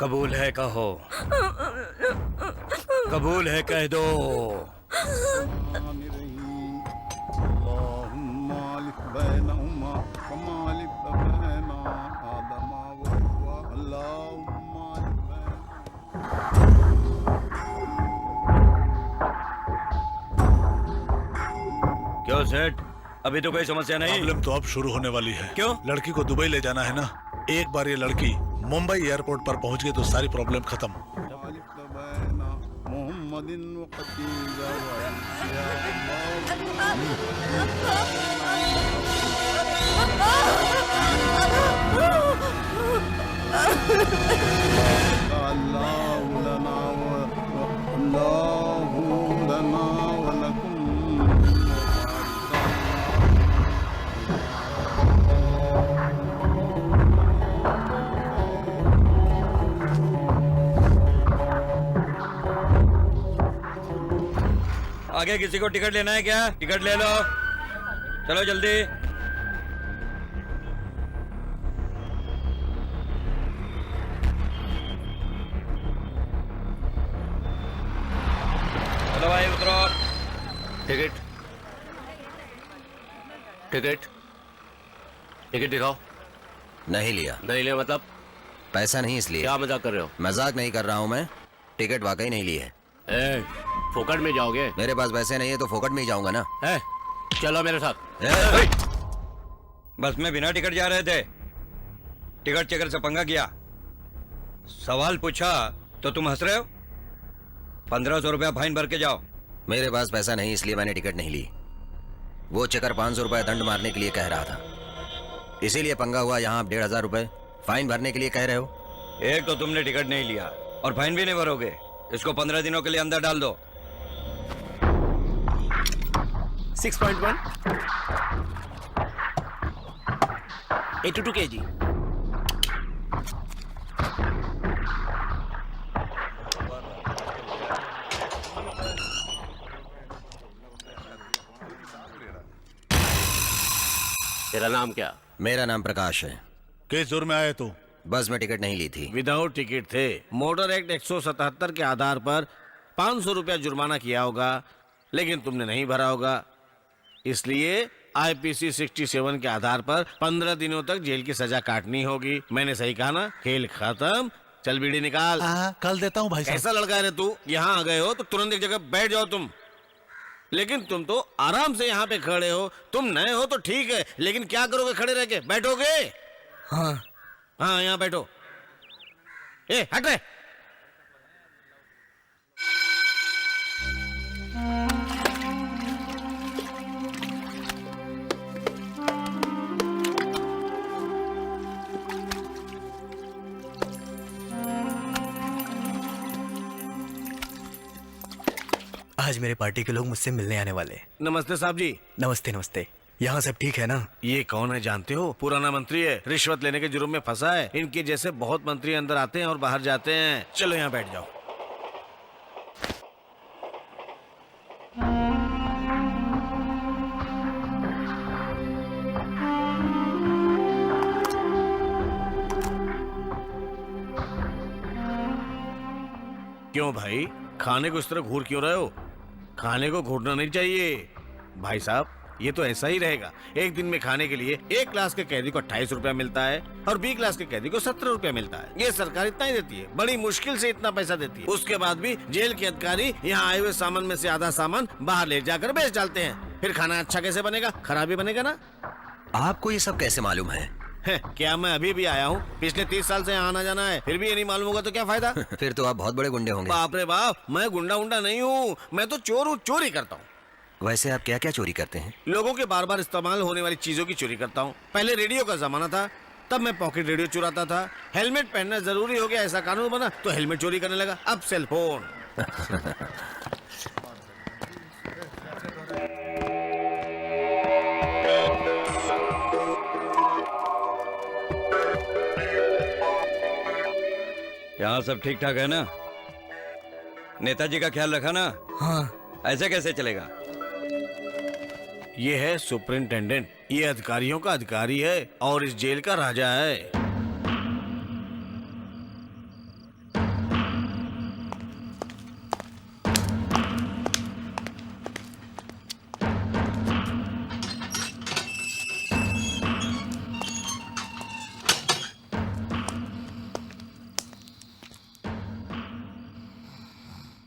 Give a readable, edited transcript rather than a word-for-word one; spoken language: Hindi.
कबूल है कहो, कबूल है कह दो। क्यों सेठ, अभी तो कोई समस्या नहीं? प्रॉब्लम तो अब शुरू होने वाली है। क्यों? लड़की को दुबई ले जाना है ना। एक बार ये लड़की मुंबई एयरपोर्ट पर पहुंच गई तो सारी प्रॉब्लम खत्म। आगे किसी को टिकट लेना है क्या? टिकट ले लो, चलो जल्दी। चलो भाई उतरो। टिकट टिकट टिकट दिखाओ। नहीं लिया। नहीं लिया मतलब? पैसा नहीं इसलिए। क्या मजाक कर रहे हो? मजाक नहीं कर रहा हूँ मैं, टिकट वाकई नहीं ली है। फोकट में जाओगे? मेरे पास पैसे नहीं है तो फोकट में ही जाऊंगा ना। चलो मेरे साथ। बस में बिना टिकट जा रहे थे, टिकट चेकर से पंगा किया, सवाल पूछा तो तुम हंस रहे हो। 1500 रुपया फाइन भर के जाओ। मेरे पास पैसा नहीं इसलिए मैंने टिकट नहीं ली। वो चेकर 500 रुपए दंड मारने के लिए कह रहा था, इसीलिए पंगा हुआ। यहाँ आप 1500 रुपए फाइन भरने के लिए कह रहे हो। एक तो तुमने टिकट नहीं लिया और फाइन भी नहीं भरोगे। इसको 15 दिनों के लिए अंदर डाल दो। 6.1 82 kg। तेरा नाम क्या? मेरा नाम प्रकाश है। किस जोर में आए तू? बस में टिकट नहीं ली थी। विदाउट टिकट थे। मोटर एक्ट 177 के आधार पर 500 रुपया जुर्माना किया होगा, लेकिन तुमने नहीं भरा होगा, इसलिए IPC 67 के आधार पर 15 दिनों तक जेल की सजा काटनी होगी। मैंने सही कहा ना? खेल खत्म, चल बीड़ी निकाल। कल देता हूँ भाई साहब। ऐसा लड़का है रे तू, यहाँ आ गए हो तो तुरंत एक जगह बैठ जाओ तुम। लेकिन तुम तो आराम से यहाँ पे खड़े हो। तुम नए हो तो ठीक है, लेकिन क्या करोगे खड़े रह के? बैठोगे? हाँ यहाँ बैठो। हट रे। आज मेरे पार्टी के लोग मुझसे मिलने आने वाले। नमस्ते साहब जी। नमस्ते नमस्ते। यहाँ सब ठीक है ना? ये कौन है जानते हो? पुराना मंत्री है, रिश्वत लेने के जुर्म में फंसा है। इनके जैसे बहुत मंत्री अंदर आते हैं और बाहर जाते हैं। चलो यहाँ बैठ जाओ। क्यों भाई, खाने को इस तरह घूर क्यों रहे हो? खाने को घूरना नहीं चाहिए भाई साहब, ये तो ऐसा ही रहेगा। एक दिन में खाने के लिए एक क्लास के कैदी को 28 रुपया मिलता है और बी क्लास के कैदी को 17 रुपया मिलता है। ये सरकार इतना ही देती है, बड़ी मुश्किल से इतना पैसा देती है। उसके बाद भी जेल के अधिकारी यहाँ आए हुए सामान में से आधा सामान बाहर ले जाकर बेच डालते हैं। फिर खाना अच्छा कैसे बनेगा? खराब ही बनेगा ना। आपको ये सब कैसे मालूम है? क्या मैं अभी भी आया हूँ? पिछले 30 साल से यहाँ आना जाना है, फिर भी ये नहीं मालूम होगा तो क्या फायदा? फिर तो आप बहुत बड़े गुंडे होंगे। बाप रे बाप, मैं गुंडा उंडा नहीं हूँ, मैं तो चोर हूँ, चोरी करता हूँ। वैसे आप क्या क्या चोरी करते हैं? लोगों के बार बार इस्तेमाल होने वाली चीजों की चोरी करता हूँ। पहले रेडियो का जमाना था, तब मैं पॉकेट रेडियो चुराता था। हेलमेट पहनना जरूरी हो गया, ऐसा कानून बना तो हेलमेट चोरी करने लगा। अब सेल फोन। यहाँ सब ठीक ठाक है ना? नेताजी का ख्याल रखा ना? हाँ। ऐसे कैसे चलेगा? ये है सुपरिंटेंडेंट, ये अधिकारियों का अधिकारी है और इस जेल का राजा है।